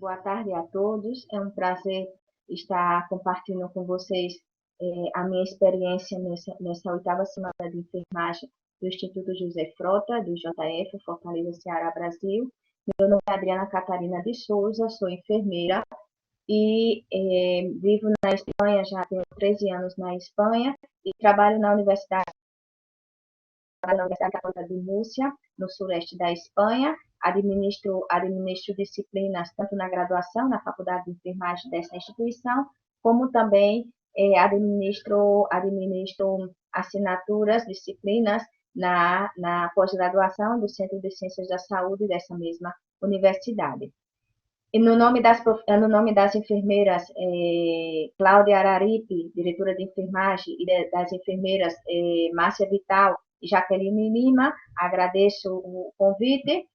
Boa tarde a todos. É um prazer estar compartilhando com vocês a minha experiência nessa oitava semana de enfermagem do Instituto José Frota, do JF, Fortaleza, Ceará, Brasil. Meu nome é Adriana Catarina de Souza, sou enfermeira e vivo na Espanha, já tenho 13 anos na Espanha e trabalho na Universidade Católica de Múrcia, no sureste da Espanha. Administro disciplinas tanto na graduação, na Faculdade de Enfermagem dessa instituição, como também administro assinaturas, disciplinas na pós-graduação do Centro de Ciências da Saúde dessa mesma universidade. E no nome das enfermeiras Cláudia Araripe, diretora de enfermagem, e das enfermeiras Márcia Vital e Jaqueline Lima, agradeço o convite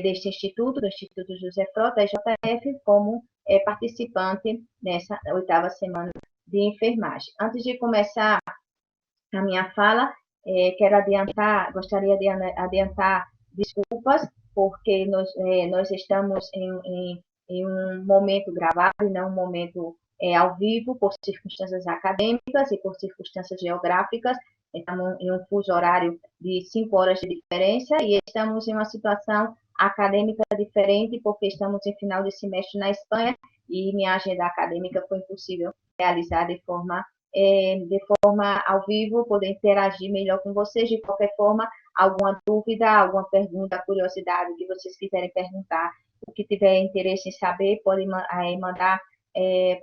deste instituto, do Instituto José Frota, JF, como participante nessa oitava semana de enfermagem. Antes de começar a minha fala, gostaria de adiantar desculpas, porque nós estamos em um momento gravado e não um momento ao vivo, por circunstâncias acadêmicas e por circunstâncias geográficas. Estamos em um fuso horário de 5 horas de diferença e estamos em uma situação acadêmica diferente, porque estamos em final de semestre na Espanha e minha agenda acadêmica foi impossível realizar de forma ao vivo, poder interagir melhor com vocês. De qualquer forma, alguma dúvida, alguma pergunta, curiosidade que vocês quiserem perguntar, o que tiver interesse em saber, pode mandar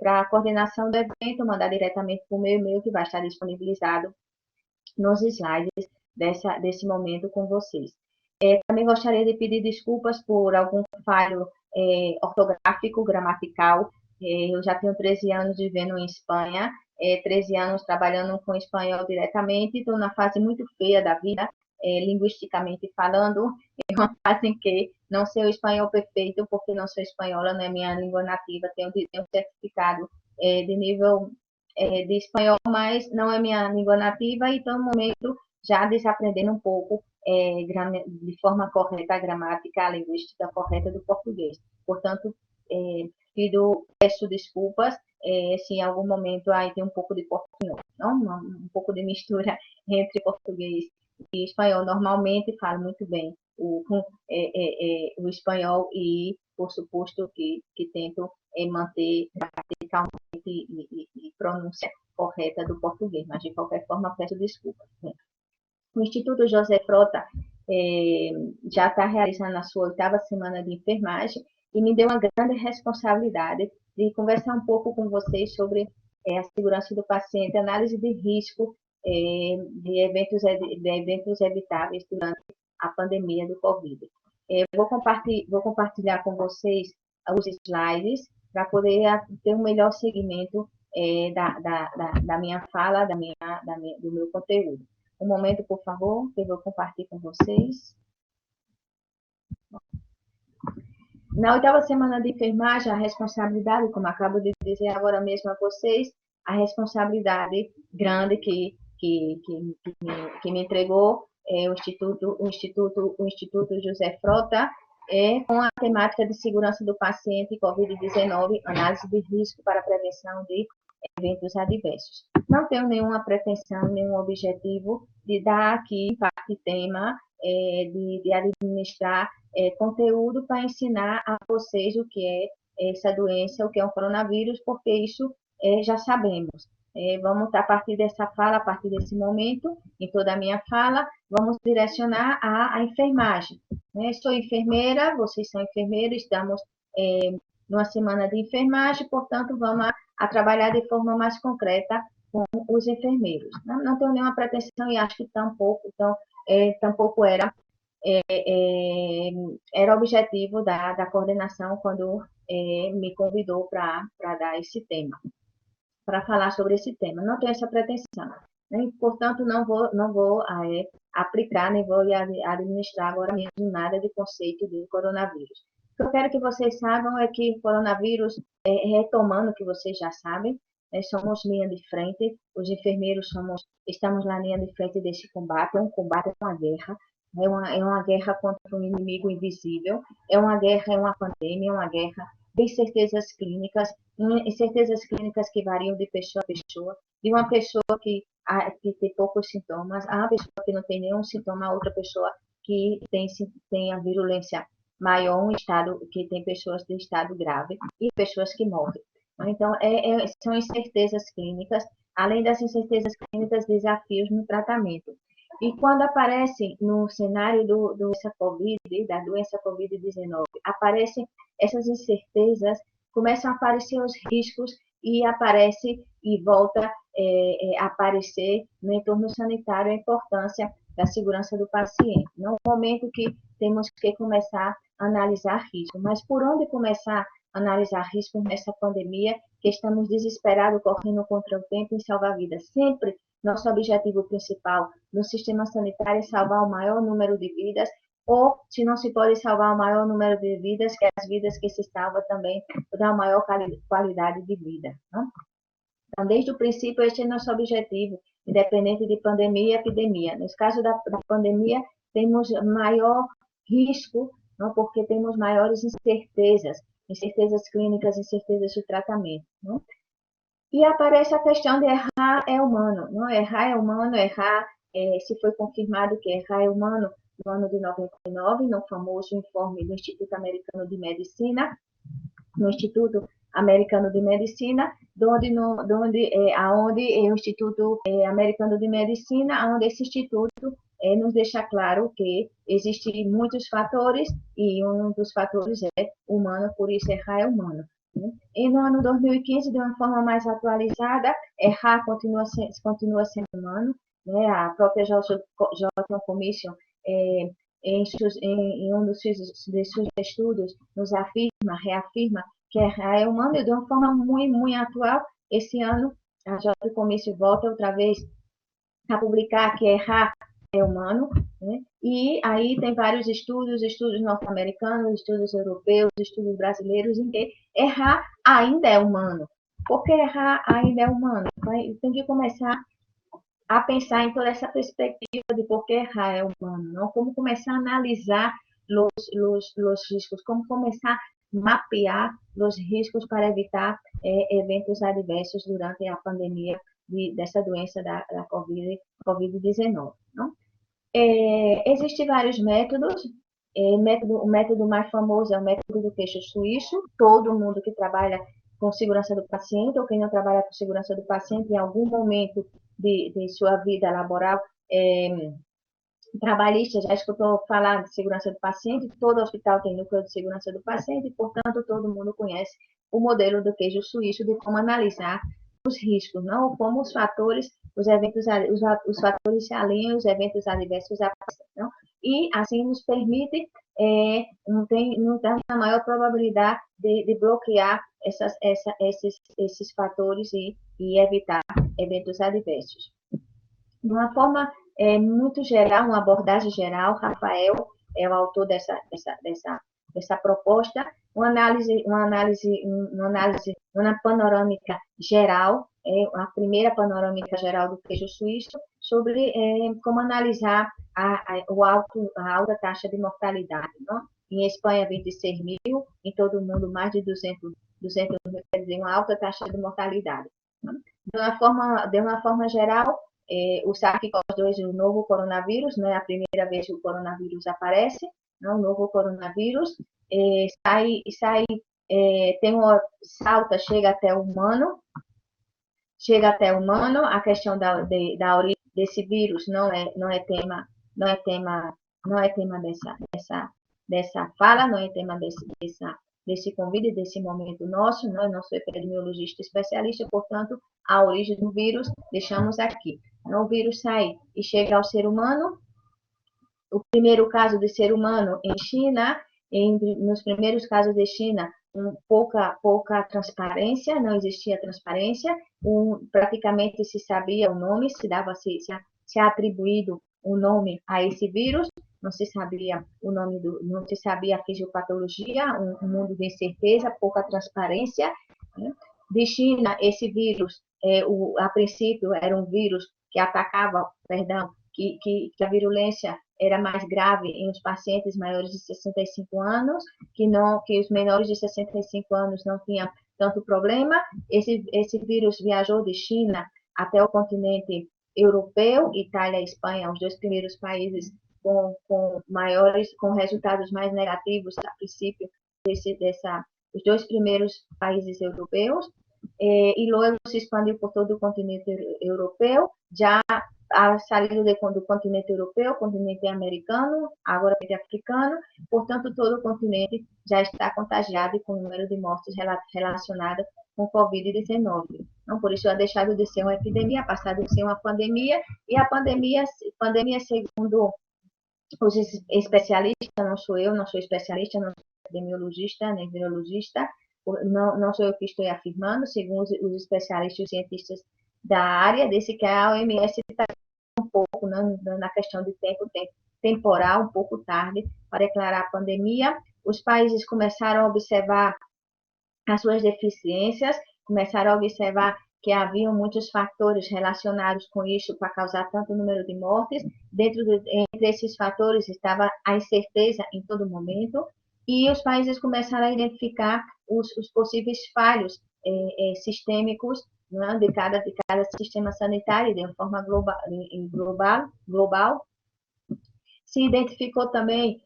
para a coordenação do evento, mandar diretamente para o meu e-mail, que vai estar disponibilizado nos slides desse momento com vocês. Também gostaria de pedir desculpas por algum falho ortográfico, gramatical. Eu já tenho 13 anos vivendo em Espanha, 13 anos trabalhando com espanhol diretamente, estou na fase muito feia da vida, linguisticamente falando, é uma fase em que não sei o espanhol perfeito, porque não sou espanhola, não é minha língua nativa, tenho certificado de nível de espanhol, mas não é minha língua nativa, e estou no momento já desaprendendo um pouco de forma correta a gramática, a linguística correta do português. Portanto, peço desculpas se em algum momento aí tem um pouco de portunhol, um pouco de mistura entre português e espanhol. Normalmente falo muito bem o espanhol e, por suposto, que tento manter gramaticalmente e pronúncia correta do português, mas de qualquer forma peço desculpas. O Instituto José Frota já está realizando a sua oitava semana de enfermagem e me deu uma grande responsabilidade de conversar um pouco com vocês sobre a segurança do paciente, análise de risco de eventos evitáveis durante a pandemia do Covid. Vou compartilhar com vocês os slides para poder ter um melhor segmento da minha fala, do meu conteúdo. Um momento, por favor, que eu vou compartilhar com vocês. Na oitava semana de enfermagem, a responsabilidade, como acabo de dizer agora mesmo a vocês, a responsabilidade grande que me entregou o Instituto José Frota com a temática de segurança do paciente Covid-19, análise de risco para prevenção de eventos adversos. Não tenho nenhuma pretensão, nenhum objetivo de dar aqui parte tema, de administrar conteúdo para ensinar a vocês o que é essa doença, o que é um coronavírus, porque isso já sabemos. Vamos, a partir dessa fala, a partir desse momento, em toda a minha fala, vamos direcionar à enfermagem. Sou enfermeira, vocês são enfermeiros, estamos numa semana de enfermagem, portanto, vamos a trabalhar de forma mais concreta com os enfermeiros. Não tenho nenhuma pretensão e acho que tampouco era objetivo da coordenação quando me convidou para dar esse tema, para falar sobre esse tema. Não tenho essa pretensão, né? Portanto, não vou aplicar, nem vou administrar agora mesmo nada de conceito de coronavírus. O que eu quero que vocês saibam é que coronavírus, retomando o que vocês já sabem, somos linha de frente, os enfermeiros estamos na linha de frente desse combate, é um combate, é uma guerra, é uma guerra contra um inimigo invisível, é uma guerra, é uma pandemia, é uma guerra de incertezas clínicas que variam de pessoa a pessoa, de uma pessoa que tem poucos sintomas, a uma pessoa que não tem nenhum sintoma, a outra pessoa que tem a virulência maior, um estado que tem pessoas de estado grave e pessoas que morrem. Então, são incertezas clínicas, além das incertezas clínicas, desafios no tratamento. E quando aparece no cenário da doença Covid-19, aparecem essas incertezas, começam a aparecer os riscos e aparece e volta a aparecer no entorno sanitário a importância da segurança do paciente. No momento que temos que começar a analisar risco. Mas por onde começar a analisar riscos nessa pandemia, que estamos desesperados, correndo contra o tempo em salvar vidas? Sempre nosso objetivo principal no sistema sanitário é salvar o maior número de vidas, ou, se não se pode salvar o maior número de vidas, que as vidas que se salvam também dão maior qualidade de vida. Não? Então, desde o princípio, este é nosso objetivo, independente de pandemia e epidemia. No caso da pandemia, temos maior risco, não? Porque temos maiores incertezas clínicas, incertezas de tratamento. Não? E aparece a questão de errar é humano. Não? Errar é humano, se foi confirmado que errar é humano no ano de 99, no famoso informe do Instituto Americano de Medicina, no Instituto Americano de Medicina, aonde o Instituto Americano de Medicina, onde esse instituto nos deixa claro que existem muitos fatores e um dos fatores é humano, por isso errar é humano. E no ano 2015, de uma forma mais atualizada, errar continua sendo humano. Né? A própria Johnson Commission, em um dos seus estudos, nos reafirma que errar é humano, e de uma forma muito, muito atual. Esse ano, a Johnson Commission volta outra vez a publicar que errar é humano, né? E aí tem vários estudos norte-americanos, estudos europeus, estudos brasileiros, em que errar ainda é humano. Por que errar ainda é humano? Tem que começar a pensar em toda essa perspectiva de por que errar é humano, não? Como começar a analisar os riscos, como começar a mapear os riscos para evitar eventos adversos durante a pandemia dessa doença da Covid-19. Não? Existem vários métodos. O método mais famoso é o método do queixo suíço. Todo mundo que trabalha com segurança do paciente ou quem não trabalha com segurança do paciente, em algum momento de sua vida laboral trabalhista, já escutou falar de segurança do paciente. Todo hospital tem núcleo de segurança do paciente, e, portanto, todo mundo conhece o modelo do queijo suíço, de como analisar os riscos, não? Como os fatores se alinham, os eventos adversos aparecem, não? E assim nos permite, não tem a maior probabilidade de bloquear esses fatores e evitar eventos adversos. De uma forma muito geral, uma abordagem geral, Rafael é o autor dessa proposta, uma panorâmica geral, a primeira panorâmica geral do queijo suíço, sobre como analisar a alta taxa de mortalidade. Não? Em Espanha, 26 mil, em todo o mundo, mais de 200 mil, quer dizer, uma alta taxa de mortalidade. Não? De uma forma geral, o SARS-CoV-2, o novo coronavírus, não é a primeira vez que o coronavírus aparece, não, o novo coronavírus, tem salta, chega até o humano, a questão da origem desse vírus não é tema dessa fala, não é tema desse convite, desse momento nosso, não, eu não sou epidemiologista especialista, portanto, a origem do vírus deixamos aqui. O vírus sai e chega ao ser humano. O primeiro caso de ser humano em China, nos primeiros casos de China, pouca transparência, não existia transparência, praticamente se sabia o nome, se atribuído o nome a esse vírus, não se sabia o nome não se sabia a fisiopatologia, um mundo de incerteza, pouca transparência. Né? De China, esse vírus, a princípio, era um vírus que atacava, que a virulência era mais grave em os pacientes maiores de 65 anos, que os menores de 65 anos não tinham tanto problema. Esse vírus viajou de China até o continente europeu, Itália e Espanha, os dois primeiros países com resultados mais negativos a princípio os dois primeiros países europeus, e logo se expandiu por todo o continente europeu, já a saída do continente europeu, continente americano, agora africano, portanto todo o continente já está contagiado com o número de mortes relacionadas com Covid-19. Então, por isso, ha deixado de ser uma epidemia, passado de ser uma pandemia, e a pandemia segundo os especialistas, não sou especialista, não sou epidemiologista, nem virologista, não sou eu que estou afirmando, segundo os especialistas e os cientistas da área, desse que a OMS está um pouco na questão de tempo temporal, um pouco tarde, para declarar a pandemia. Os países começaram a observar as suas deficiências, começaram a observar que haviam muitos fatores relacionados com isso para causar tanto número de mortes. Entre esses fatores estava a incerteza em todo momento, e os países começaram a identificar os possíveis falhos sistêmicos, né, de cada sistema sanitário de uma forma global. Se identificou também,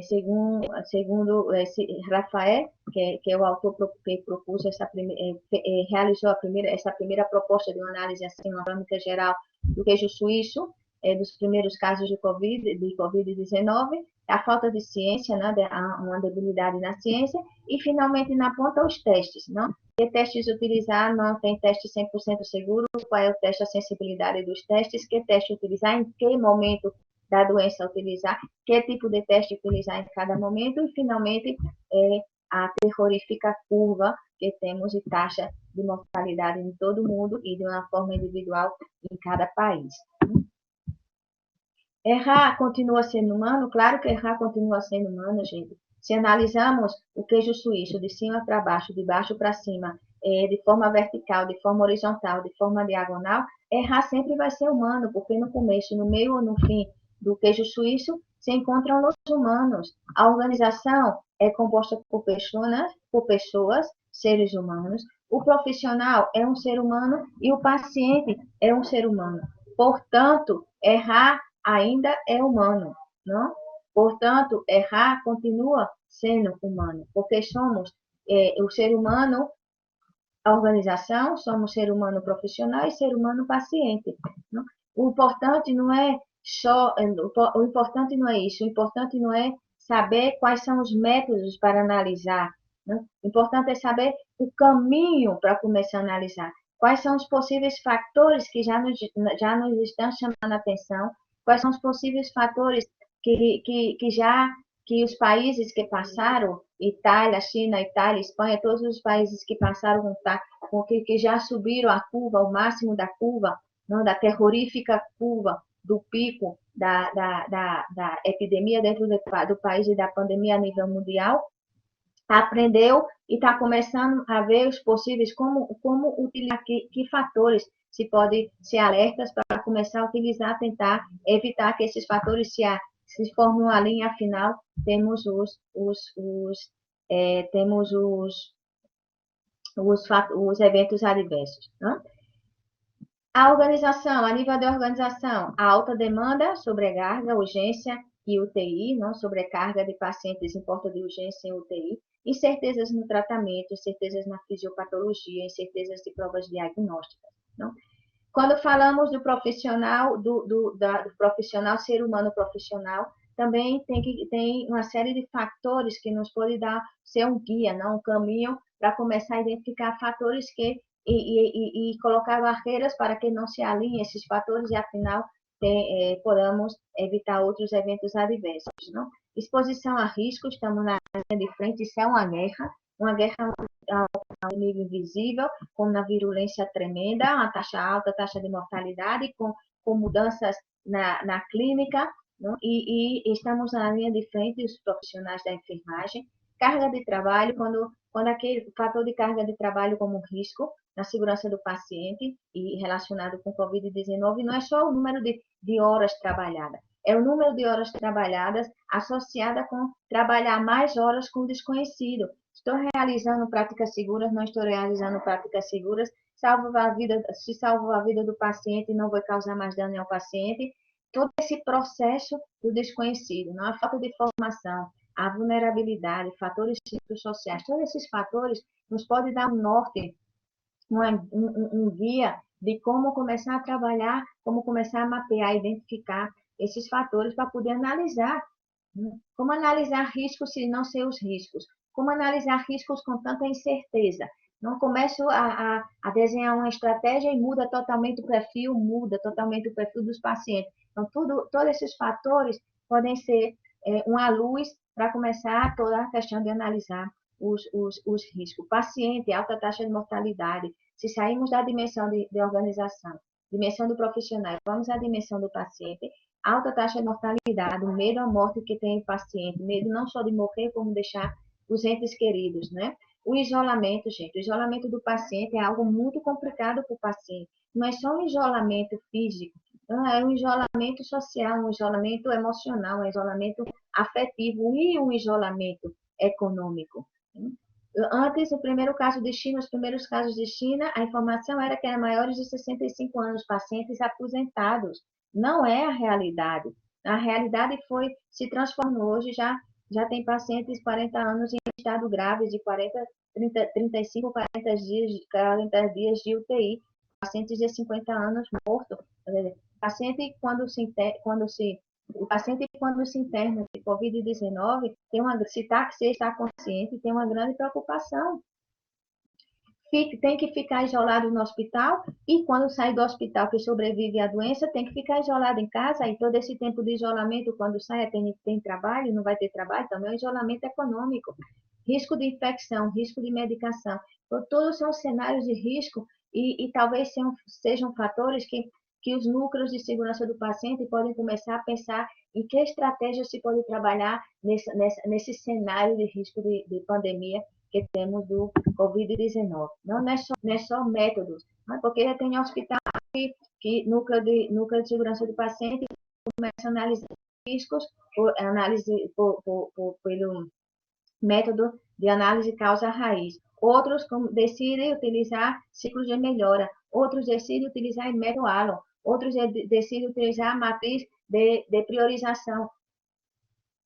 segundo Rafael, que é o autor que propôs realizou essa primeira proposta de uma análise assim, uma panorâmica geral do queijo suíço, dos primeiros casos de Covid-19, a falta de ciência, né, uma debilidade na ciência, e finalmente na ponta os testes, não? Que testes utilizar, não tem teste 100% seguro, qual é o teste, a sensibilidade dos testes, que teste utilizar, em que momento da doença utilizar, que tipo de teste utilizar em cada momento, e finalmente a terrorífica curva que temos de taxa de mortalidade em todo o mundo e de uma forma individual em cada país. Errar continua sendo humano? Claro que errar continua sendo humano, gente. Se analisarmos o queijo suíço de cima para baixo, de baixo para cima, de forma vertical, de forma horizontal, de forma diagonal, errar sempre vai ser humano, porque no começo, no meio ou no fim do queijo suíço se encontram os humanos. A organização é composta por pessoas, seres humanos. O profissional é um ser humano e o paciente é um ser humano. Portanto, errar ainda é humano, não? Portanto, errar continua sendo humano, porque somos o ser humano, a organização, somos ser humano profissional e ser humano paciente. Não? O importante não é o importante não é isso, o importante não é saber quais são os métodos para analisar. Não? O importante é saber o caminho para começar a analisar. Quais são os possíveis fatores que já nos estão chamando a atenção. Quais são os possíveis fatores que os países que passaram, Itália, China, Itália, Espanha, todos os países que passaram que já subiram a curva, o máximo da curva, não, da terrorífica curva do pico da epidemia dentro do país e da pandemia a nível mundial, aprendeu e está começando a ver os possíveis, como utilizar, que fatores se pode ser alertas para começar a utilizar, tentar evitar que esses fatores se formem uma linha final, temos os eventos adversos. Né? A organização, a nível de organização, a alta demanda, sobrecarga, urgência e UTI, não sobrecarga de pacientes em porta de urgência em UTI, incertezas no tratamento, incertezas na fisiopatologia, incertezas de provas diagnósticas. Não? Quando falamos do profissional, do profissional, ser humano profissional, também tem uma série de fatores que nos pode ser um guia, não um caminho, para começar a identificar fatores e colocar barreiras para que não se alinhem esses fatores e, afinal, podamos evitar outros eventos adversos. Não? Exposição a risco, estamos na linha de frente, isso é uma guerra a um nível invisível, com uma virulência tremenda, uma taxa alta, taxa de mortalidade, com mudanças na clínica, não? E estamos na linha de frente, os profissionais da enfermagem. Carga de trabalho, quando aquele fator de carga de trabalho como risco na segurança do paciente e relacionado com Covid-19, não é só o número de horas trabalhadas, é o número de horas trabalhadas associada com trabalhar mais horas com o desconhecido. Estou realizando práticas seguras, não estou realizando práticas seguras, se salvo a vida do paciente, não vai causar mais dano ao paciente. Todo esse processo do desconhecido, não a falta de formação, a vulnerabilidade, fatores sociais, todos esses fatores nos podem dar um norte, um guia de como começar a trabalhar, como começar a mapear, identificar esses fatores para poder analisar. Como analisar riscos se não sei os riscos? Como analisar riscos com tanta incerteza? Não começo a desenhar uma estratégia e muda totalmente o perfil dos pacientes. Então, todos esses fatores podem ser uma luz para começar toda a questão de analisar os riscos. Paciente, alta taxa de mortalidade. Se sairmos da dimensão de organização, dimensão do profissional, vamos à dimensão do paciente, alta taxa de mortalidade, o medo à morte que tem o paciente, medo não só de morrer, como deixar os entes queridos, né? O isolamento, gente, o isolamento do paciente é algo muito complicado para o paciente. Não é só um isolamento físico, não, é um isolamento social, um isolamento emocional, um isolamento afetivo e um isolamento econômico. Antes, o primeiro caso de China, os primeiros casos de China, a informação era que eram maiores de 65 anos, pacientes aposentados. Não é a realidade. A realidade se transformou. Hoje já tem pacientes de 40 anos em estado grave, de 35, 40 dias de UTI. Pacientes de 50 anos mortos. Paciente, o paciente, quando se interna de Covid-19, se está consciente, tem uma grande preocupação. Tem que ficar isolado no hospital e quando sai do hospital que sobrevive à doença, tem que ficar isolado em casa e todo esse tempo de isolamento, quando sai, tem trabalho, não vai ter trabalho, também é um isolamento econômico. Risco de infecção, risco de medicação. Então, todos são cenários de risco e talvez sejam fatores que os núcleos de segurança do paciente podem começar a pensar em que estratégia se pode trabalhar nesse cenário de risco de pandemia que temos do Covid-19. Não é só métodos, porque já tem hospital que núcleo de segurança do paciente começa a analisar riscos pelo método de análise causa-raiz. Outros decidem utilizar ciclos de melhora, outros decidem utilizar método Allen, outros decidem utilizar a matriz de priorização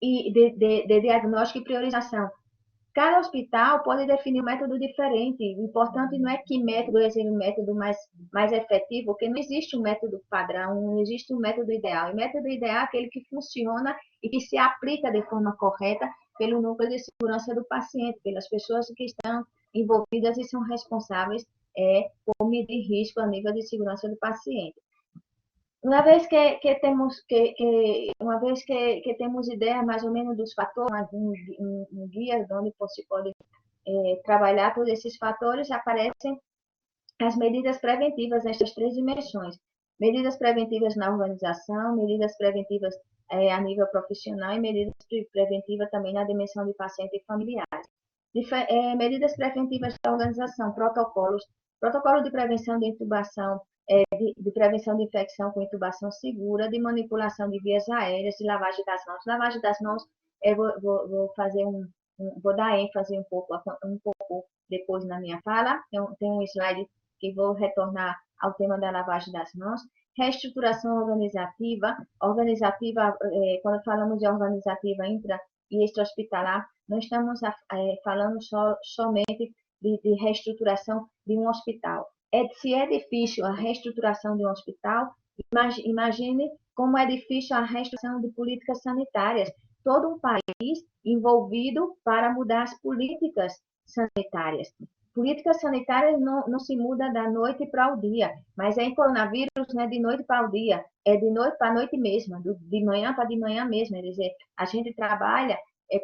e de diagnóstico e priorização. Cada hospital pode definir um método diferente. O importante não é que método é o método mais efetivo, porque não existe um método padrão, não existe um método ideal. O método ideal é aquele que funciona e que se aplica de forma correta pelo núcleo de segurança do paciente, pelas pessoas que estão envolvidas e são responsáveis por medir risco a nível de segurança do paciente. Uma vez que temos ideia mais ou menos dos fatores, um guia onde se pode trabalhar todos esses fatores, aparecem as medidas preventivas nestas três dimensões. Medidas preventivas na organização, medidas preventivas a nível profissional e medidas preventivas também na dimensão de paciente e familiares. Medidas preventivas da organização, protocolo de prevenção de intubação, de prevenção de infecção com intubação segura, de manipulação de vias aéreas, de lavagem das mãos. Lavagem das mãos, eu vou dar ênfase um pouco depois na minha fala. Tem um slide que vou retornar ao tema da lavagem das mãos. Reestruturação organizativa, quando falamos de organizativa intra e extra-hospitalar, não estamos falando somente de reestruturação de um hospital. Se é difícil a reestruturação de um hospital, imagine como é difícil a reestruturação de políticas sanitárias. Todo um país envolvido para mudar as políticas sanitárias. Políticas sanitárias não se muda da noite para o dia, mas em coronavírus não é de noite para o dia, é de noite para a noite mesmo, de manhã para de manhã mesmo. É dizer, a gente trabalha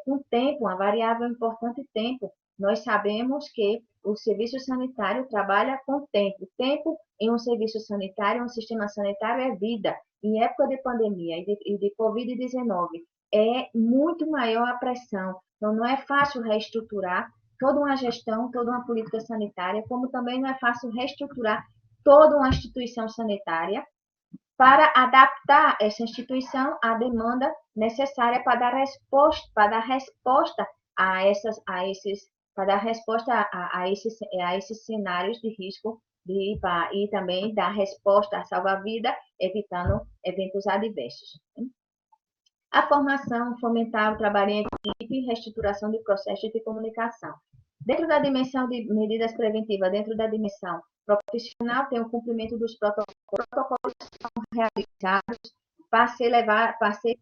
com tempo, uma variável importante tempo. Nós sabemos que o serviço sanitário trabalha com tempo. Tempo em um serviço sanitário, um sistema sanitário é vida. Em época de pandemia e de Covid-19, é muito maior a pressão. Então, não é fácil reestruturar toda uma gestão, toda uma política sanitária, como também não é fácil reestruturar toda uma instituição sanitária para adaptar essa instituição à demanda necessária para dar resposta para dar resposta a esses cenários de risco e também dar resposta à salva-vida, evitando eventos adversos. A formação, fomentar o trabalho em equipe e reestruturação de processos de comunicação. Dentro da dimensão de medidas preventivas, dentro da dimensão profissional, tem o cumprimento dos protocolos que são realizados para ser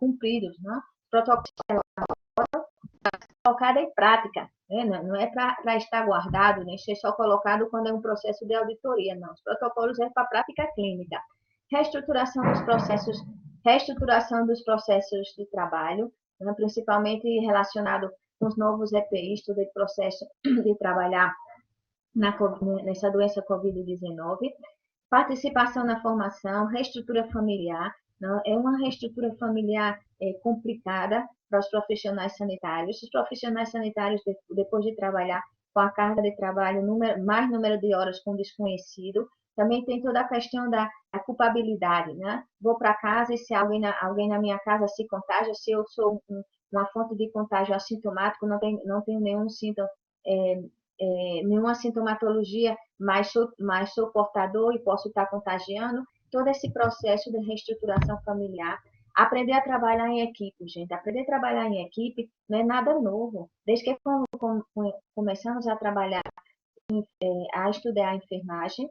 cumpridos, né? Protocolos colocados em prática, né? Não é para estar guardado, nem ser só colocado quando é um processo de auditoria, não. Os protocolos é para a prática clínica. Reestruturação dos processos de trabalho, né? Principalmente relacionado com os novos EPIs, todo o processo de trabalhar nessa doença Covid-19, participação na formação, reestrutura familiar, não, é uma reestrutura familiar complicada para os profissionais sanitários. Os profissionais sanitários, depois de trabalhar com a carga de trabalho, mais número de horas com desconhecido, também tem toda a questão da culpabilidade, né? Vou para casa e se alguém na minha casa se contagia, se eu sou uma fonte de contágio assintomático, não tenho nenhum síntoma, nenhuma sintomatologia, mas sou portador e posso estar contagiando, todo esse processo de reestruturação familiar. Aprender a trabalhar em equipe, gente. Aprender a trabalhar em equipe não é nada novo. Desde que começamos a trabalhar, a estudar a enfermagem,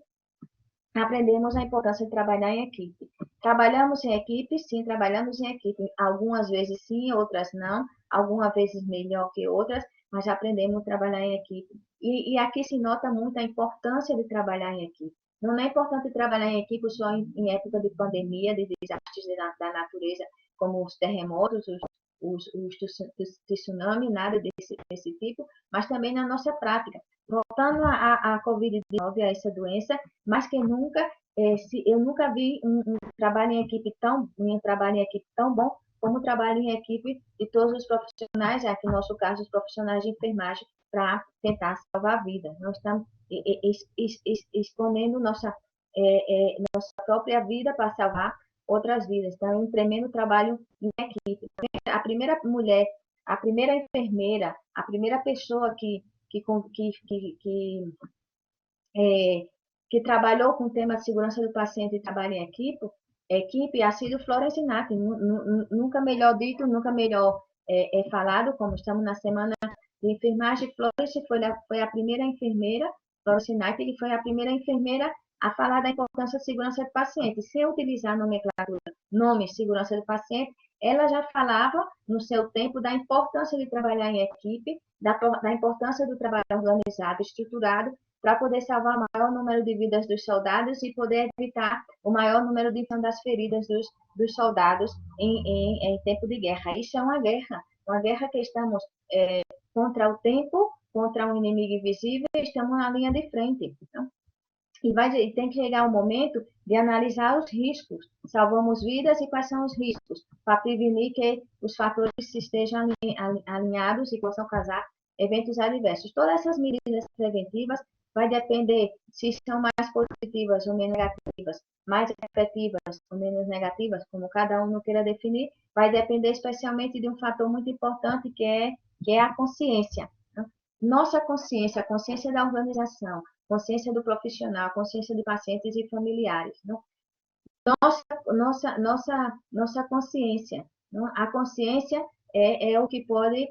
aprendemos a importância de trabalhar em equipe. Trabalhamos em equipe? Sim, trabalhamos em equipe. Algumas vezes sim, outras não. Algumas vezes melhor que outras, mas aprendemos a trabalhar em equipe. E aqui se nota muito a importância de trabalhar em equipe. Não é importante trabalhar em equipe só em época de pandemia, de desastres da natureza, como os terremotos, os tsunami, nada desse tipo, mas também na nossa prática. Voltando à Covid-19, a essa doença, mais que nunca, eu nunca vi um trabalho em equipe tão bom como o trabalho em equipe de todos os profissionais, aqui no nosso caso, os profissionais de enfermagem, para tentar salvar a vida. Nós estamos exponendo nossa própria vida para salvar outras vidas. Então, é um tremendo trabalho em equipe. A primeira mulher, a primeira enfermeira, a primeira pessoa que trabalhou com o tema de segurança do paciente e trabalha em equipe ha sido Florence Nightingale. Nunca melhor dito, nunca melhor falado, como estamos na semana de enfermagem. Florence foi a primeira enfermeira, Florence Nightingale foi a primeira enfermeira a falar da importância da segurança do paciente, sem utilizar a nomenclatura, nome, segurança do paciente. Ela já falava, no seu tempo, da importância de trabalhar em equipe, da importância do trabalho organizado, estruturado, para poder salvar o maior número de vidas dos soldados e poder evitar o maior número de das feridas dos soldados em tempo de guerra. Isso é uma guerra que estamos contra o tempo, contra um inimigo invisível, e estamos na linha de frente. Então, e tem que chegar o momento de analisar os riscos. Salvamos vidas e quais são os riscos, para prevenir que os fatores estejam alinhados e possam causar eventos adversos. Todas essas medidas preventivas vai depender se são mais positivas ou menos negativas, mais efetivas ou menos negativas, como cada um não queira definir, vai depender especialmente de um fator muito importante que é a consciência. Nossa consciência, a consciência da organização, consciência do profissional, consciência de pacientes e familiares. Não? Nossa consciência. Não? A consciência é o que pode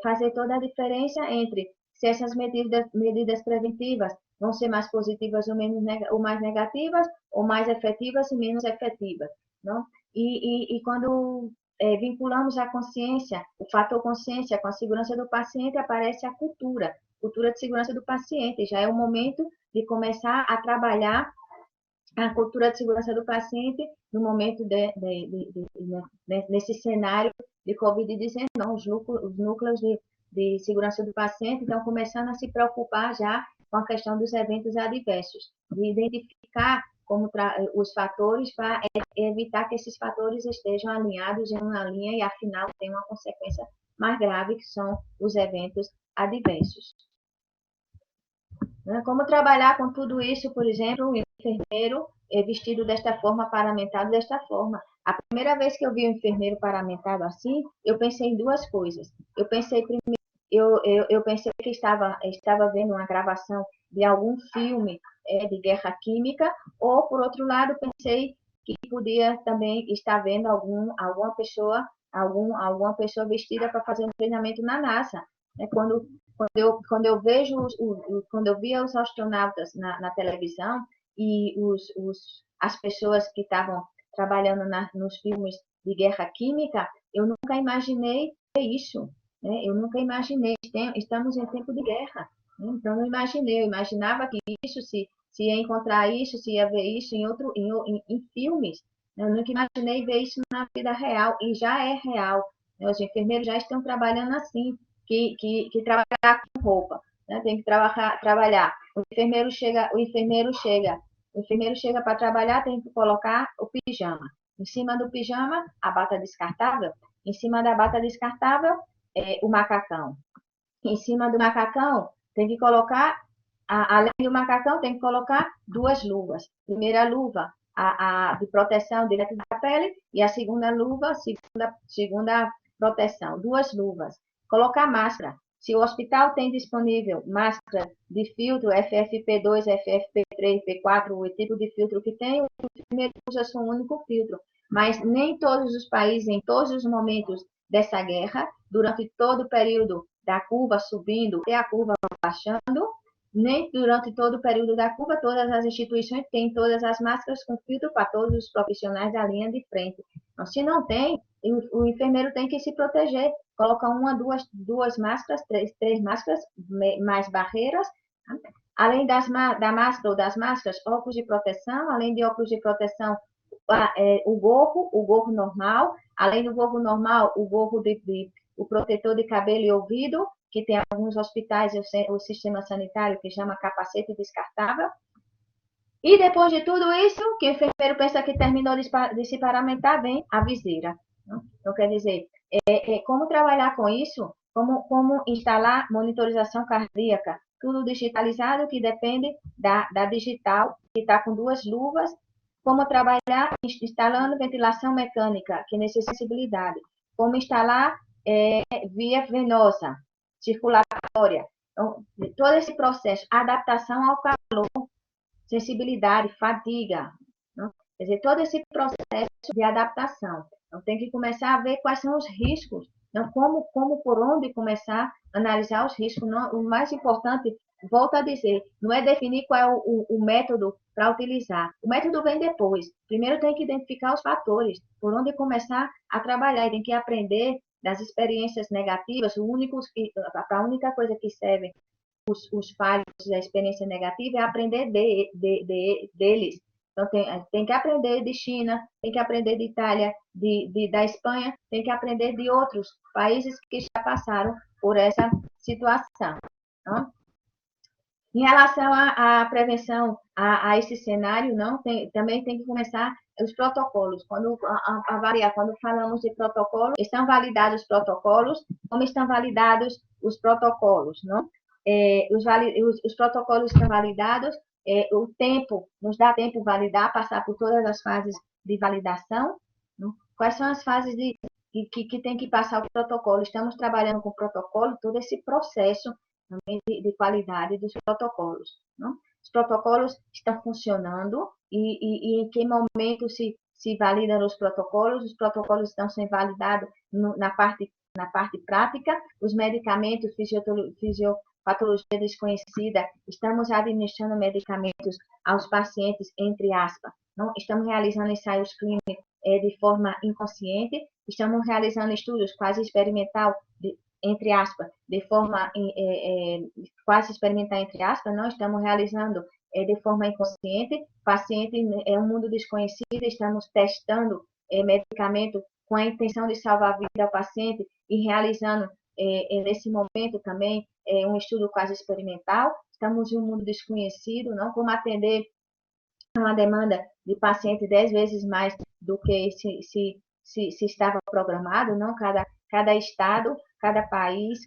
fazer toda a diferença entre se essas medidas preventivas vão ser mais positivas ou mais negativas, ou mais efetivas e menos efetivas. Não? E quando vinculamos a consciência, o fator consciência com a segurança do paciente, aparece a cultura de segurança do paciente. Já é o momento de começar a trabalhar a cultura de segurança do paciente no momento nesse cenário de Covid-19. Os núcleos de segurança do paciente estão começando a se preocupar já com a questão dos eventos adversos, de identificar os fatores para evitar que esses fatores estejam alinhados em uma linha e, afinal, tenham uma consequência mais grave, que são os eventos adversos. Como trabalhar com tudo isso, por exemplo, o enfermeiro, vestido desta forma, paramentado desta forma. A primeira vez que eu vi um enfermeiro paramentado assim, eu pensei em duas coisas. Eu pensei primeiro, eu pensei que estava vendo uma gravação de algum filme de guerra química, ou por outro lado, pensei que podia também estar vendo alguma pessoa vestida para fazer um treinamento na NASA. Quando eu vejo quando eu via os astronautas na televisão e as pessoas que estavam trabalhando nos filmes de guerra química, eu nunca imaginei isso, né? Eu nunca imaginei. Estamos em tempo de guerra, né? Então eu imaginei, eu imaginava que isso se ia encontrar isso, se ia ver isso em filmes. Eu nunca imaginei ver isso na vida real, e já é real. Os enfermeiros já estão trabalhando assim, que trabalhar com roupa, né? Tem que trabalhar. O enfermeiro chega para trabalhar, tem que colocar o pijama. Em cima do pijama, a bata descartável. Em cima da bata descartável, o macacão. Em cima do macacão, tem que colocar, além do macacão, tem que colocar duas luvas. Primeira luva, a de proteção direto da pele, e a segunda luva, segunda proteção. Duas luvas. Colocar máscara. Se o hospital tem disponível máscara de filtro FFP2, FFP3, P4, o tipo de filtro que tem, o enfermeiro usa só um único filtro. Mas nem todos os países, em todos os momentos dessa guerra, durante todo o período da curva subindo e a curva baixando, nem durante todo o período da curva, todas as instituições têm todas as máscaras com filtro para todos os profissionais da linha de frente. Então, se não tem, o enfermeiro tem que se proteger. Coloca uma, duas máscaras, três máscaras, mais barreiras. Além da máscara ou das máscaras, óculos de proteção. Além de óculos de proteção, o gorro normal. Além do gorro normal, o protetor de cabelo e ouvido, que tem alguns hospitais, o sistema sanitário, que chama capacete descartável. E depois de tudo isso, que o enfermeiro pensa que terminou de se paramentar, vem a viseira. Então, quer dizer, como trabalhar com isso, como instalar monitorização cardíaca, tudo digitalizado, que depende da digital, que está com duas luvas, como trabalhar instalando ventilação mecânica, que necessita sensibilidade, como instalar via venosa, circulatória. Então, todo esse processo, adaptação ao calor, sensibilidade, fadiga, não? Quer dizer, todo esse processo de adaptação. Então, tem que começar a ver quais são os riscos, não? Por onde começar a analisar os riscos. Não, o mais importante, volto a dizer, não é definir qual é o método para utilizar. O método vem depois. Primeiro tem que identificar os fatores, por onde começar a trabalhar, e tem que aprender das experiências negativas. A única coisa que serve os falhos da experiência negativa é aprender deles. Então, tem que aprender de China, tem que aprender de Itália, da Espanha, tem que aprender de outros países que já passaram por essa situação. Não? Em relação à prevenção a esse cenário, também tem que começar os protocolos. Quando falamos de protocolo, estão validados os protocolos, como estão validados os protocolos, não? Os protocolos estão validados, o tempo, nos dá tempo validar, passar por todas as fases de validação. Não? Quais são as fases que tem que passar o protocolo? Estamos trabalhando com o protocolo, todo esse processo também de qualidade dos protocolos. Não? Os protocolos estão funcionando e em que momento se validam os protocolos estão sendo validados na parte prática, os medicamentos, fisiopatologia desconhecida, estamos administrando medicamentos aos pacientes, entre aspas, não? Estamos realizando ensaios clínicos de forma inconsciente, estamos realizando estudos quase experimental, entre aspas, de forma quase experimental, entre aspas, não estamos realizando de forma inconsciente, paciente é um mundo desconhecido, estamos testando medicamento com a intenção de salvar a vida do paciente e realizando nesse momento também um estudo quase experimental, estamos em um mundo desconhecido, não como atender uma demanda de paciente 10 vezes mais do que se estava programado, não? Cada estado, cada país,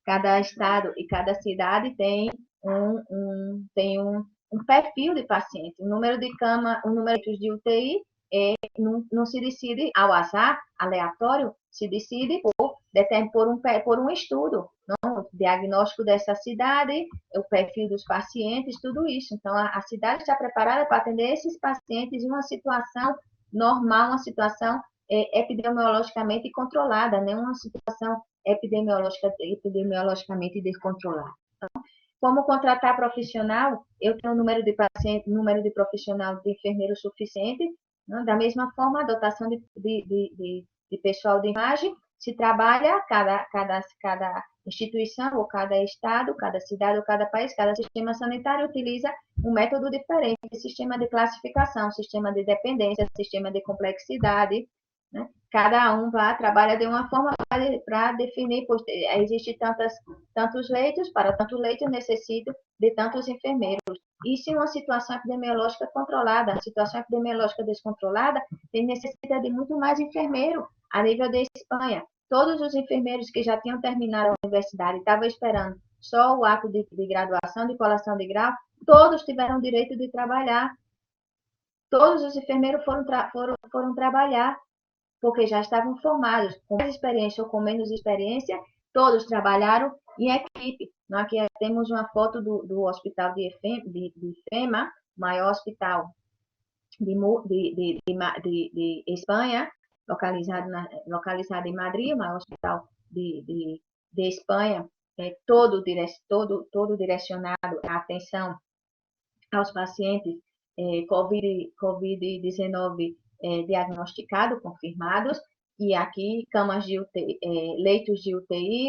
cada estado e cada cidade tem um perfil de paciente. O número de cama, o número de UTI não se decide ao azar, aleatório, se decide por um estudo, não? O diagnóstico dessa cidade, o perfil dos pacientes, tudo isso. Então, a cidade está preparada para atender esses pacientes em uma situação normal, uma situação epidemiologicamente controlada, não uma situação epidemiologicamente descontrolada. Como contratar profissional? Eu tenho um número de pacientes, número de profissional de enfermeiro suficiente, né? Da mesma forma, a dotação de pessoal de imagem se trabalha, cada instituição, ou cada estado, cada cidade, ou cada país, cada sistema sanitário utiliza um método diferente, sistema de classificação, sistema de dependência, sistema de complexidade, né? Cada um trabalha de uma forma para definir, existe tantos leitos, para tantos leitos necessito de tantos enfermeiros. Isso em uma situação epidemiológica controlada. A situação epidemiológica descontrolada necessita de muito mais enfermeiro. A nível da Espanha, todos os enfermeiros que já tinham terminado a universidade estavam esperando só o ato de graduação, de colação de grau, todos tiveram direito de trabalhar. Todos os enfermeiros foram trabalhar, porque já estavam formados, com mais experiência ou com menos experiência, todos trabalharam em equipe. Aqui temos uma foto do hospital de Fema, maior hospital de Espanha, localizado em Madrid, o maior hospital de Espanha, todo direcionado à atenção aos pacientes Covid-19 diagnosticados, confirmados, e aqui camas de UTI, leitos de UTI,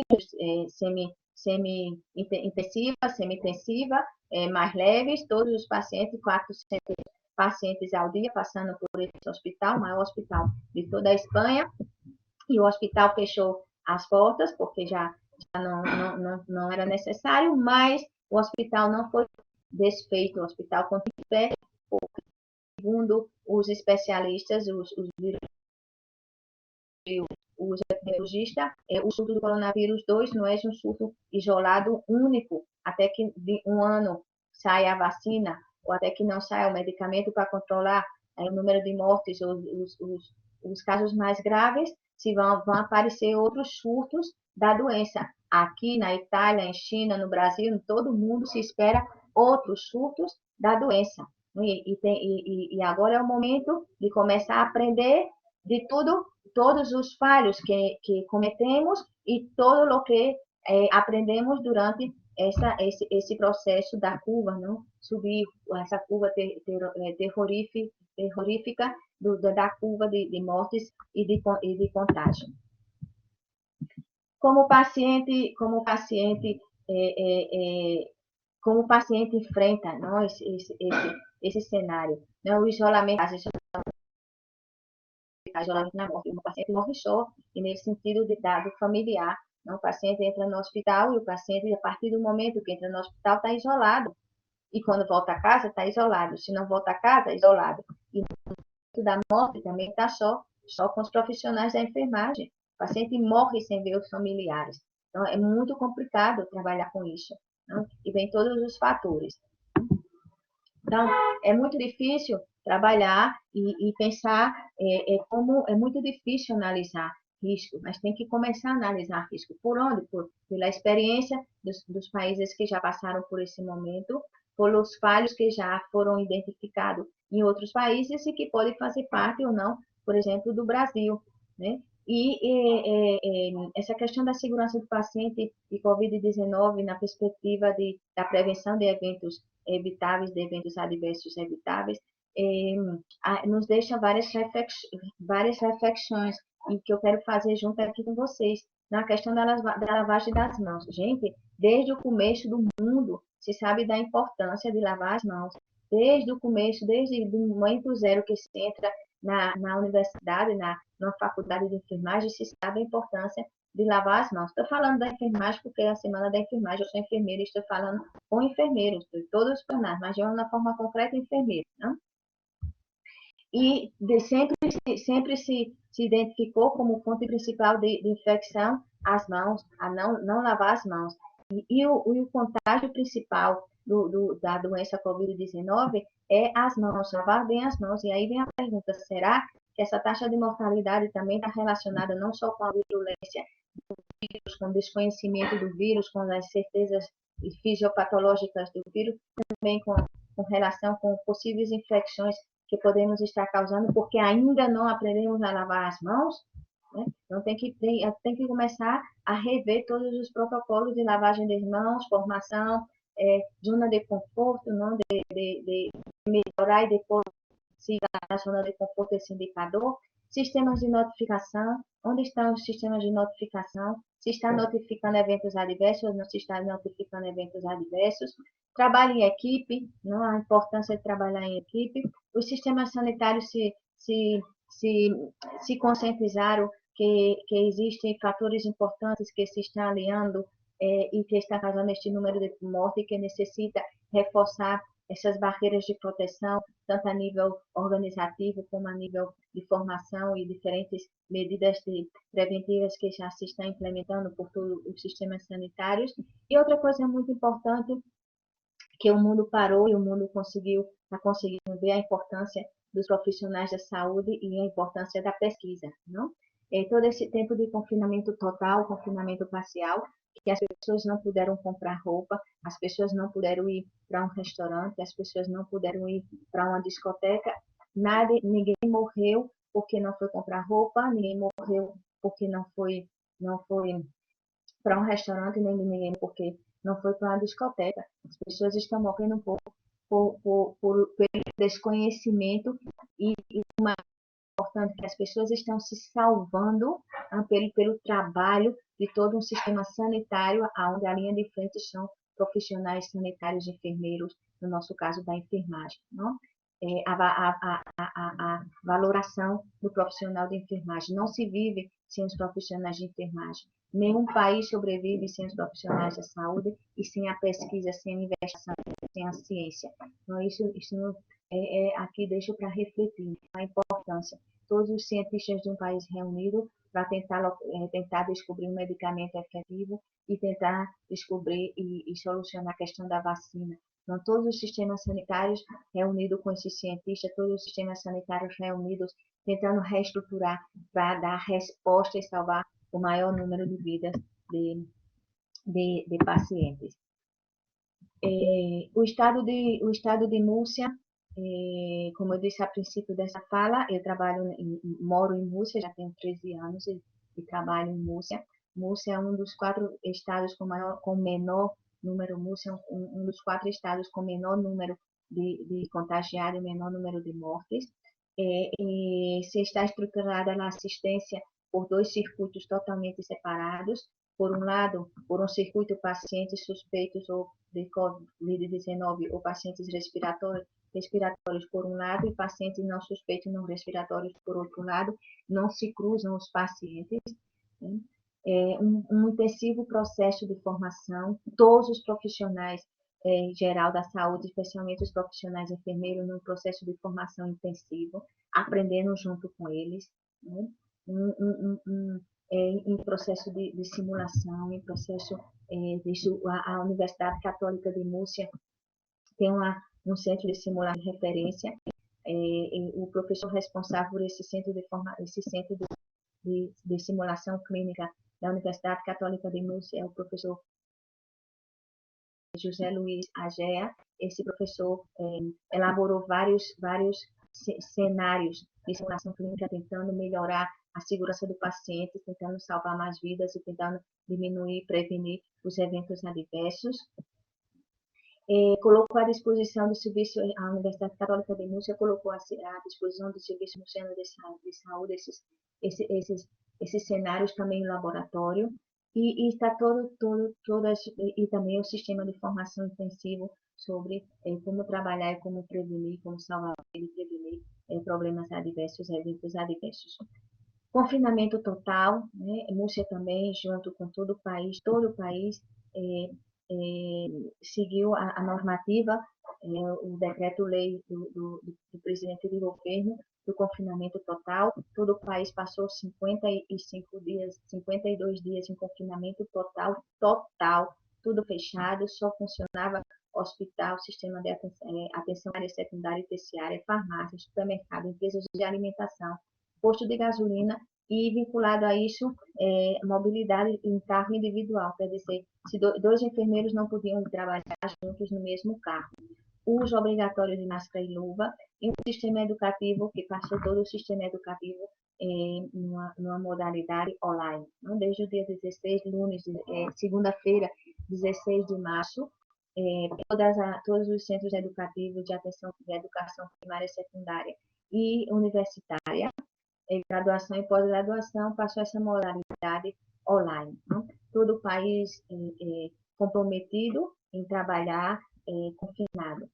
semi-intensiva, semi-intensiva, mais leves, todos os pacientes, 400 pacientes ao dia passando por esse hospital, o maior hospital de toda a Espanha, e o hospital fechou as portas, porque já não era necessário, mas o hospital não foi desfeito, o hospital continua em pé, segundo os especialistas, os epidemiologistas, o surto do coronavírus 2 não é um surto isolado único, até que de um ano saia a vacina, ou até que não saia o medicamento para controlar o número de mortes, ou os casos mais graves, se vão aparecer outros surtos da doença. Aqui na Itália, em China, no Brasil, em todo o mundo se espera outros surtos da doença. E agora é o momento de começar a aprender de tudo, todos os falhos que cometemos e todo o que aprendemos durante esse processo da curva, não? Subir essa curva terrorífica da curva de mortes e de contágio. Como o paciente enfrenta, não, esse cenário, não, o isolamento na morte, o paciente morre só, e nesse sentido de dado familiar, não, o paciente entra no hospital e o paciente, a partir do momento que entra no hospital, está isolado, e quando volta a casa, está isolado, se não volta a casa, isolado, e no da morte também está só com os profissionais da enfermagem, o paciente morre sem ver os familiares, então é muito complicado trabalhar com isso, não? E vem todos os fatores. Então, é muito difícil trabalhar e pensar como é muito difícil analisar risco, mas tem que começar a analisar risco. Por onde? Pela experiência dos países que já passaram por esse momento, pelos falhos que já foram identificados em outros países e que podem fazer parte ou não, por exemplo, do Brasil, né? Essa questão da segurança do paciente e Covid-19 na perspectiva da prevenção de eventos evitáveis, de eventos adversos evitáveis, nos deixa várias reflexões e que eu quero fazer junto aqui com vocês na questão da lavagem das mãos. Gente, desde o começo do mundo se sabe da importância de lavar as mãos. Desde o começo, desde o momento zero que se entra na universidade, na faculdade de enfermagem, se sabe a importância de lavar as mãos. Estou falando da enfermagem porque é a semana da enfermagem, eu sou enfermeira e estou falando com enfermeiros, de todos os profissionais, mas de uma forma concreta enfermeiro. Não? E sempre se identificou como fonte principal de infecção as mãos, a não lavar as mãos. E o contágio principal da doença Covid-19 é as mãos, lavar bem as mãos. E aí vem a pergunta, será que essa taxa de mortalidade também está relacionada não só com a virulência do vírus, com o desconhecimento do vírus, com as certezas fisiopatológicas do vírus, também com relação com possíveis infecções que podemos estar causando, porque ainda não aprendemos a lavar as mãos? Né? Então, tem que começar a rever todos os protocolos de lavagem das mãos, formação, zona de conforto, não de melhorar e depois se a zona de conforto esse indicador. Sistemas de notificação, onde estão os sistemas de notificação? Se está notificando eventos adversos ou não se está notificando eventos adversos. Trabalho em equipe, não? A importância de trabalhar em equipe. Os sistemas sanitários se conscientizaram que existem fatores importantes que se estão aliando e que está causando este número de morte e que necessita reforçar essas barreiras de proteção, tanto a nível organizativo como a nível de formação e diferentes medidas preventivas que já se estão implementando por todos os sistemas sanitários. E outra coisa muito importante que o mundo parou e o mundo está conseguindo ver a importância dos profissionais da saúde e a importância da pesquisa, não? Todo esse tempo de confinamento total, confinamento parcial, que as pessoas não puderam comprar roupa, as pessoas não puderam ir para um restaurante, as pessoas não puderam ir para uma discoteca, ninguém morreu porque não foi comprar roupa, ninguém morreu porque não foi para um restaurante, nem ninguém porque não foi para uma discoteca. As pessoas estão morrendo pelo desconhecimento e uma importante que as pessoas estão se salvando pelo trabalho de todo um sistema sanitário, onde a linha de frente são profissionais sanitários, enfermeiros, no nosso caso da enfermagem. Não? A valoração do profissional de enfermagem. Não se vive sem os profissionais de enfermagem. Nenhum país sobrevive sem os profissionais da saúde e sem a pesquisa, sem a investigação, sem a ciência. Então, isso aqui deixo para refletir a importância. Todos os cientistas de um país reunido para tentar descobrir um medicamento efetivo e tentar descobrir e solucionar a questão da vacina. Então, todos os sistemas sanitários reunidos com esses cientistas, todos os sistemas sanitários reunidos tentando reestruturar para dar resposta e salvar o maior número de vidas de pacientes. O estado de Múrcia, como eu disse a princípio dessa fala, eu moro em Múrcia, já tenho 13 anos e trabalho em Múrcia. Múrcia é um dos 4 estados com menor número, Múrcia é um dos 4 estados com menor número de contagiados e menor número de mortes. Se está estruturada na assistência por 2 circuitos totalmente separados. Por um lado, por um circuito pacientes suspeitos ou de Covid-19 ou pacientes respiratórios por um lado e pacientes não suspeitos não respiratórios por outro lado, não se cruzam os pacientes. Né? Um intensivo processo de formação, todos os profissionais em geral da saúde, especialmente os profissionais enfermeiros, num processo de formação intensivo, aprendendo junto com eles, né? Em processo de simulação, em processo a Universidade Católica de Múrcia tem um centro de simulação de referência. O professor responsável por esse centro de simulação clínica da Universidade Católica de Múrcia é o professor José Luiz Agea. Esse professor elaborou vários cenários de simulação clínica tentando melhorar a segurança do paciente, tentando salvar mais vidas e tentando diminuir e prevenir os eventos adversos. Colocou à disposição do serviço, a Universidade Católica de Múrcia colocou à disposição do Serviço Nacional de Saúde esses cenários também no laboratório. E está e também o sistema de formação intensivo sobre como trabalhar e como prevenir, como salvar e prevenir problemas adversos, eventos adversos. Confinamento total, né? Múrcia também, junto com todo o país seguiu a normativa, o decreto-lei do presidente do governo do confinamento total. Todo o país passou 52 dias em confinamento total, tudo fechado, só funcionava hospital, sistema de atenção área secundária e terciária, farmácia, supermercado, empresas de alimentação, posto de gasolina e vinculado a isso, mobilidade em carro individual, quer dizer, se dois enfermeiros não podiam trabalhar juntos no mesmo carro. Uso obrigatório de máscara e luva, e um sistema educativo que passou todo o sistema educativo numa modalidade online. Então, desde o dia 16, segunda-feira, 16 de março, todos os centros educativos de educação primária e secundária e universitária, graduação e pós-graduação, passou essa modalidade online. Né? Todo o país comprometido em trabalhar confinado.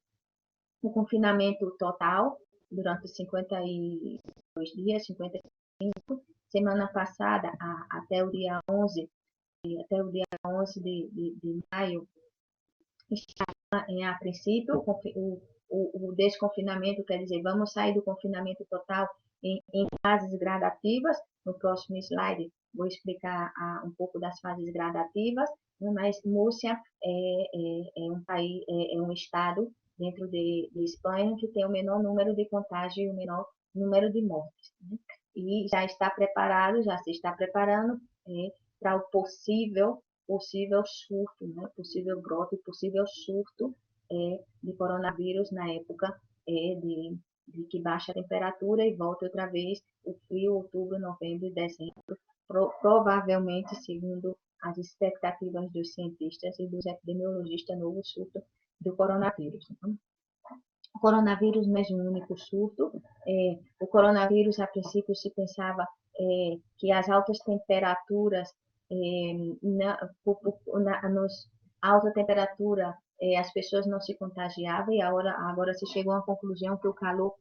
O confinamento total, durante 52 dias, 55, semana passada, até o dia 11 de maio, a princípio, o desconfinamento, quer dizer, vamos sair do confinamento total em fases gradativas. No próximo slide, vou explicar um pouco das fases gradativas, mas Múrcia é um estado dentro de Espanha que tem o menor número de contágios e o menor número de mortes. Né? E já está preparado, já se está preparando para o possível surto, né? Possível brote, possível surto de coronavírus na época de que baixa a temperatura e volta outra vez o frio, outubro, novembro e dezembro, provavelmente, segundo as expectativas dos cientistas e dos epidemiologistas, novo surto do coronavírus. O coronavírus não é um único surto. O coronavírus, a princípio, se pensava que as altas temperaturas, nos alta temperatura, as pessoas não se contagiavam, e agora se chegou à conclusão que o calor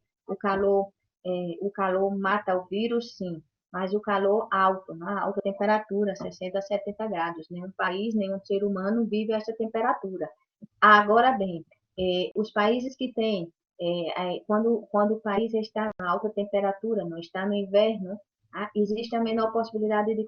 mata o vírus, sim, mas o calor alto, né? Alta temperatura, 60 a 70 graus. Nenhum país, nenhum ser humano vive essa temperatura. Agora bem, os países que têm, quando o país está em alta temperatura, não está no inverno, existe a menor possibilidade de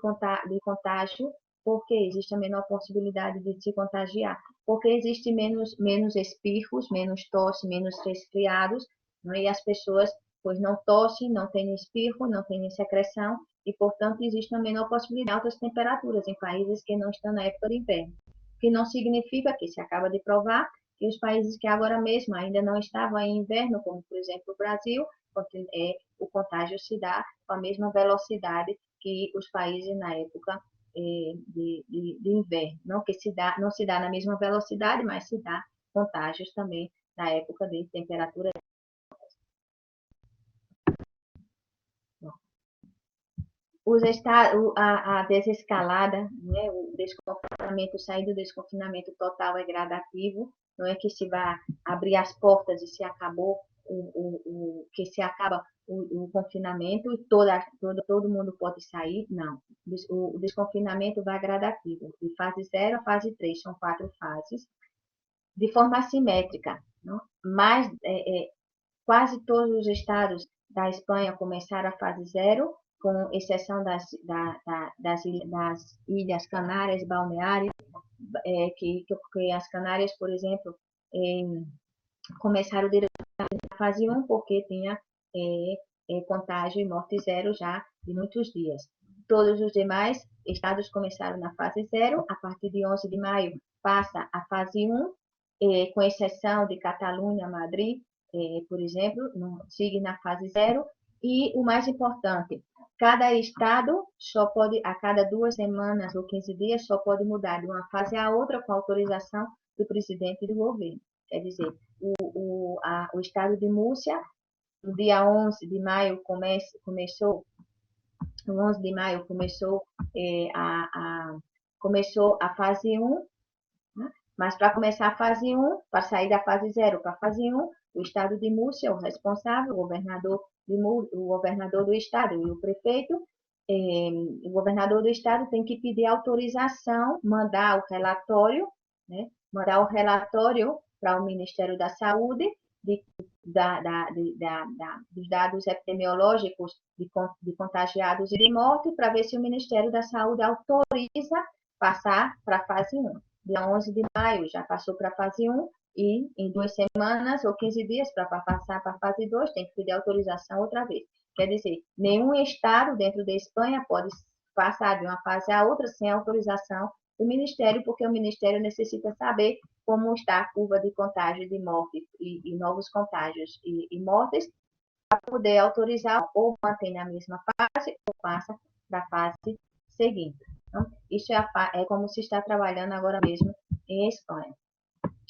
contágio. Por que existe a menor possibilidade de se contagiar? Porque existe menos espirros, menos tosse, menos resfriados, né? E as pessoas pois não tossem, não têm espirro, não têm secreção, e, portanto, existe uma menor possibilidade de altas temperaturas em países que não estão na época de inverno. O que não significa que se acaba de provar que os países que agora mesmo ainda não estavam em inverno, como, por exemplo, o Brasil, o contágio se dá com a mesma velocidade que os países na época de inverno. Não se dá na mesma velocidade, mas se dá contágios também na época de temperatura. A desescalada, né, o desconfinamento, sair do desconfinamento total é gradativo, não é que se vai abrir as portas e se acabou que se acaba o confinamento e todo mundo pode sair, não. O desconfinamento vai gradativo, de fase 0 a fase 3, são 4 fases, de forma assimétrica, não? Mas quase todos os estados da Espanha começaram a fase 0, com exceção das Ilhas Canárias, Balneárias, que as Canárias, por exemplo, começaram diretamente na fase 1, porque tinha contágio e morte zero já de muitos dias. Todos os demais estados começaram na fase 0, a partir de 11 de maio passa a fase 1, com exceção de Catalunha, Madrid, por exemplo, sigue na fase 0, e o mais importante, cada estado só pode, a cada 2 semanas ou 15 dias, só pode mudar de uma fase a outra com autorização do presidente do governo. Quer dizer, o estado de Múrcia, no dia 11 de maio começou a fase 1, né? Mas para começar a fase 1, para sair da fase 0 para a fase 1, o estado de Múrcia, o responsável, o governador do estado e o prefeito, o governador do estado tem que pedir autorização, mandar o relatório, né? Mandar o relatório para o Ministério da Saúde dos dados epidemiológicos de contagiados e de morte, para ver se o Ministério da Saúde autoriza passar para a fase 1. Dia 11 de maio já passou para a fase 1, e em 2 semanas ou 15 dias para passar para a fase 2 tem que pedir autorização outra vez. Quer dizer, nenhum estado dentro da Espanha pode passar de uma fase a outra sem autorização do Ministério, porque o Ministério necessita saber como está a curva de contágio de morte e novos contágios e mortes, para poder autorizar ou mantém na mesma fase ou passa para a fase seguinte. Então, isso é como se está trabalhando agora mesmo em Espanha.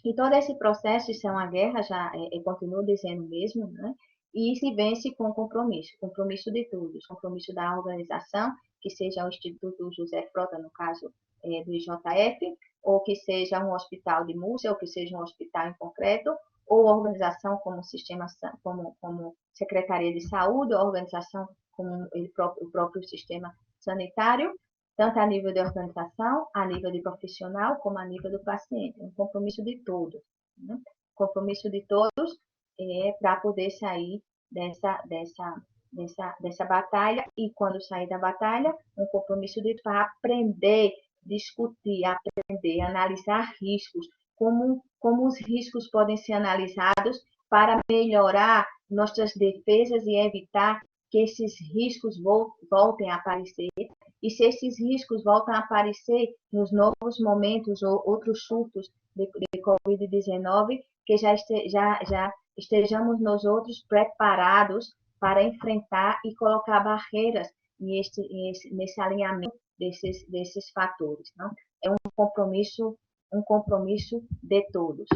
E todo esse processo, isso é uma guerra, já continuo dizendo mesmo, né? E se vence com compromisso de todos, compromisso da organização, que seja o Instituto José Frota, no caso do IJF, ou que seja um hospital de Múrcia, ou que seja um hospital em concreto, ou organização como sistema, como Secretaria de Saúde, ou organização como o próprio sistema sanitário, tanto a nível de organização, a nível de profissional, como a nível do paciente. Um compromisso de todos. Né? Compromisso de todos para poder sair dessa batalha e, quando sair da batalha, um compromisso para aprender, discutir, aprender, analisar riscos, como os riscos podem ser analisados para melhorar nossas defesas e evitar que esses riscos voltem a aparecer. E se esses riscos voltam a aparecer nos novos momentos ou outros surtos de Covid-19, que já estejamos nós outros preparados para enfrentar e colocar barreiras nesse alinhamento desses fatores. Não? É um compromisso de todos.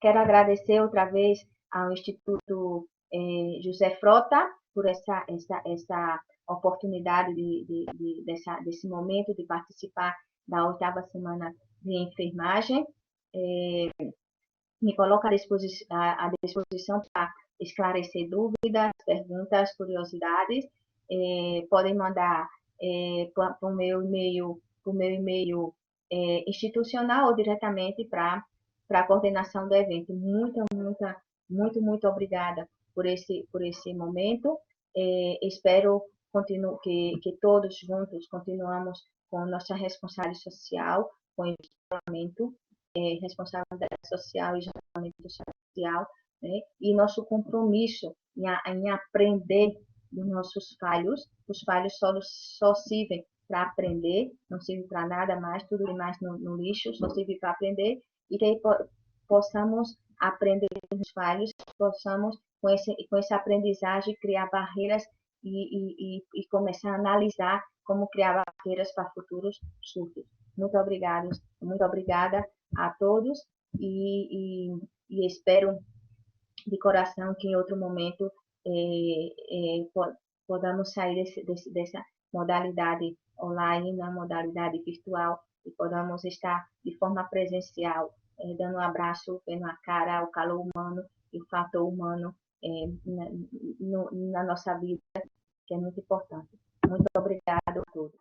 Quero agradecer outra vez ao Instituto José Frota por essa oportunidade desse momento de participar da 8ª semana de enfermagem. Me coloco à disposição para esclarecer dúvidas, perguntas, curiosidades. Podem mandar para o meu e-mail institucional ou diretamente para a coordenação do evento. Muito obrigada por esse momento. Espero que todos juntos continuamos com nossa responsabilidade social, com o isolamento, responsabilidade social e isolamento social, né? E nosso compromisso em aprender dos nossos falhos. Os falhos só servem para aprender, não servem para nada mais, tudo demais no lixo, só serve para aprender, e que possamos aprender dos falhos, possamos, com essa aprendizagem, criar barreiras e começar a analisar como criar barreiras para futuros surtos. Muito obrigada a todos e espero de coração que em outro momento podamos sair dessa modalidade online, na modalidade virtual, e podamos estar de forma presencial, dando um abraço, vendo a cara, o calor humano e o fator humano na nossa vida, que é muito importante. Muito obrigada a todos.